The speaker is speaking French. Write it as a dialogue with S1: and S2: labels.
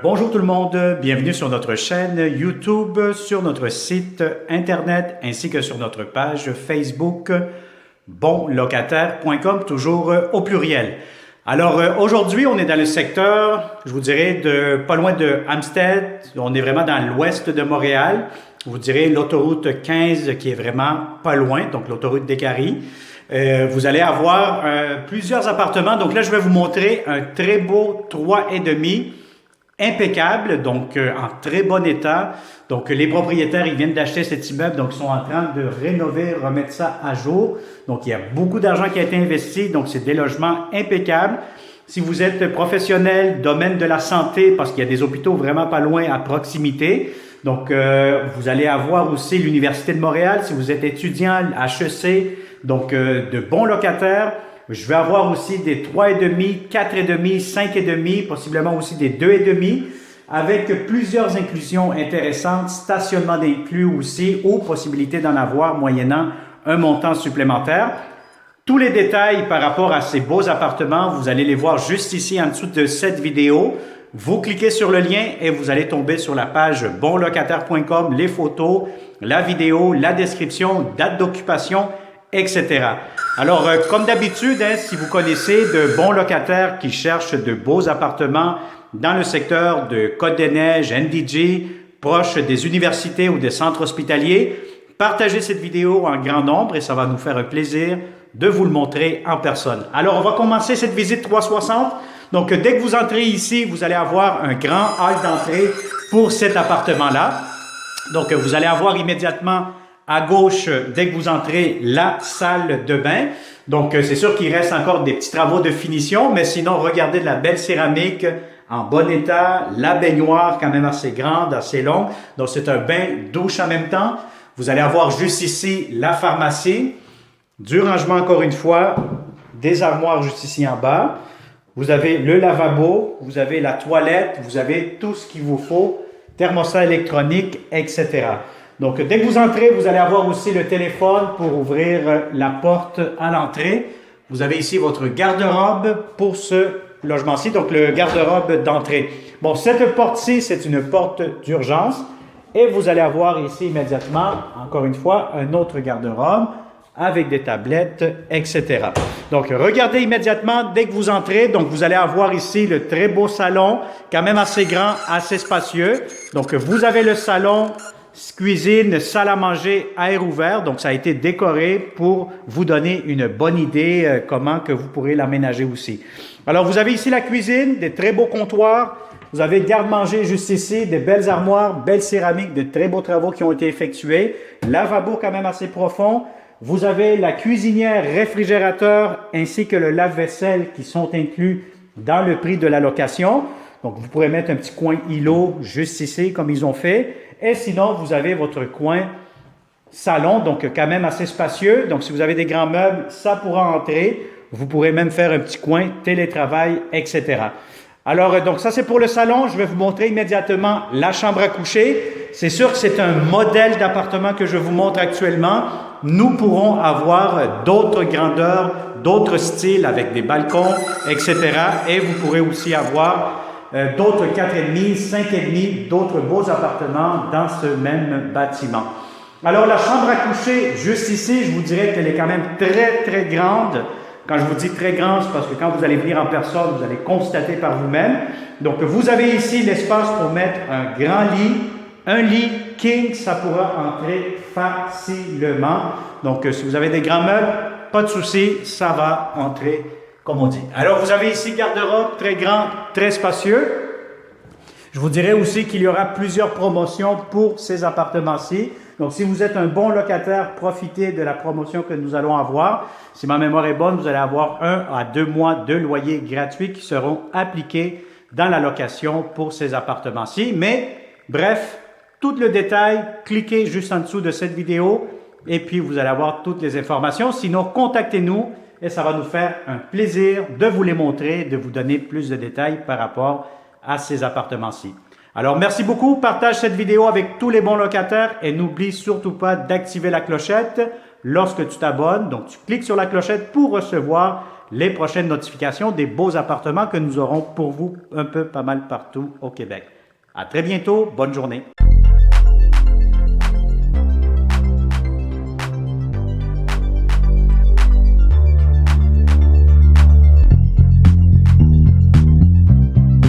S1: Bonjour tout le monde, bienvenue sur notre chaîne YouTube, sur notre site internet ainsi que sur notre page Facebook bonlocataire.com, toujours au pluriel. Alors aujourd'hui, on est dans le secteur, je vous dirais, de pas loin de Hampstead. On est vraiment dans l'ouest de Montréal. Je vous dirais l'autoroute 15 qui est vraiment pas loin, donc l'autoroute des Caries. Vous allez avoir plusieurs appartements. Donc là, je vais vous montrer un très beau 3,5 impeccable, donc en très bon état. Donc les propriétaires, ils viennent d'acheter cet immeuble, donc ils sont en train de rénover, remettre ça à jour. Donc il y a beaucoup d'argent qui a été investi, donc c'est des logements impeccables. Si vous êtes professionnel, domaine de la santé, parce qu'il y a des hôpitaux vraiment pas loin à proximité. Donc vous allez avoir aussi l'Université de Montréal. Si vous êtes étudiant, HEC, donc de bons locataires. Je vais avoir aussi des 3,5, 4,5, 5,5, possiblement aussi des 2,5, avec plusieurs inclusions intéressantes, stationnement d'inclus aussi, ou possibilité d'en avoir moyennant un montant supplémentaire. Tous les détails par rapport à ces beaux appartements, vous allez les voir juste ici en dessous de cette vidéo. Vous cliquez sur le lien et vous allez tomber sur la page bonlocataire.com, les photos, la vidéo, la description, date d'occupation, etc. Alors, comme d'habitude, si vous connaissez de bons locataires qui cherchent de beaux appartements dans le secteur de Côte-des-Neiges, NDG, proche des universités ou des centres hospitaliers, partagez cette vidéo en grand nombre et ça va nous faire un plaisir de vous le montrer en personne. Alors, on va commencer cette visite 360. Donc, dès que vous entrez ici, vous allez avoir un grand hall d'entrée pour cet appartement-là. Donc, vous allez avoir immédiatement à gauche, dès que vous entrez, la salle de bain. Donc, c'est sûr qu'il reste encore des petits travaux de finition, mais sinon, regardez de la belle céramique en bon état, la baignoire quand même assez grande, assez longue. Donc, c'est un bain-douche en même temps. Vous allez avoir juste ici la pharmacie, du rangement encore une fois, des armoires juste ici en bas. Vous avez le lavabo, vous avez la toilette, vous avez tout ce qu'il vous faut, thermostat électronique, etc. Donc, dès que vous entrez, vous allez avoir aussi le téléphone pour ouvrir la porte à l'entrée. Vous avez ici votre garde-robe pour ce logement-ci, donc le garde-robe d'entrée. Bon, cette porte-ci, c'est une porte d'urgence et vous allez avoir ici immédiatement, encore une fois, un autre garde-robe avec des tablettes, etc. Donc, regardez immédiatement dès que vous entrez. Donc, vous allez avoir ici le très beau salon, quand même assez grand, assez spacieux. Donc, vous avez le salon, cuisine, salle à manger à air ouvert. Donc, ça a été décoré pour vous donner une bonne idée comment que vous pourrez l'aménager aussi. Alors, vous avez ici la cuisine, des très beaux comptoirs. Vous avez garde-manger juste ici, des belles armoires, belles céramiques, de très beaux travaux qui ont été effectués. Lavabo quand même assez profond. Vous avez la cuisinière, réfrigérateur ainsi que le lave-vaisselle qui sont inclus dans le prix de la location. Donc, vous pourrez mettre un petit coin îlot juste ici comme ils ont fait. Et sinon, vous avez votre coin salon, donc quand même assez spacieux. Donc, si vous avez des grands meubles, ça pourra entrer. Vous pourrez même faire un petit coin télétravail, etc. Alors, donc ça, c'est pour le salon. Je vais vous montrer immédiatement la chambre à coucher. C'est sûr que c'est un modèle d'appartement que je vous montre actuellement. Nous pourrons avoir d'autres grandeurs, d'autres styles avec des balcons, etc. Et vous pourrez aussi avoir d'autres 4,5, 5,5, d'autres beaux appartements dans ce même bâtiment. Alors, la chambre à coucher, juste ici, je vous dirais qu'elle est quand même très, très grande. Quand je vous dis très grande, c'est parce que quand vous allez venir en personne, vous allez constater par vous-même. Donc, vous avez ici l'espace pour mettre un grand lit. Un lit king, ça pourra entrer facilement. Donc, si vous avez des grands meubles, pas de souci, ça va entrer comme on dit. Alors, vous avez ici garde-robe très grand, très spacieux. Je vous dirais aussi qu'il y aura plusieurs promotions pour ces appartements-ci. Donc, si vous êtes un bon locataire, profitez de la promotion que nous allons avoir. Si ma mémoire est bonne, vous allez avoir 1 à 2 mois de loyer gratuit qui seront appliqués dans la location pour ces appartements-ci. Mais, bref, tout le détail, cliquez juste en dessous de cette vidéo et puis vous allez avoir toutes les informations. Sinon, contactez-nous et ça va nous faire un plaisir de vous les montrer, de vous donner plus de détails par rapport à ces appartements-ci. Alors, merci beaucoup. Partage cette vidéo avec tous les bons locataires et n'oublie surtout pas d'activer la clochette lorsque tu t'abonnes. Donc, tu cliques sur la clochette pour recevoir les prochaines notifications des beaux appartements que nous aurons pour vous un peu pas mal partout au Québec. À très bientôt. Bonne journée.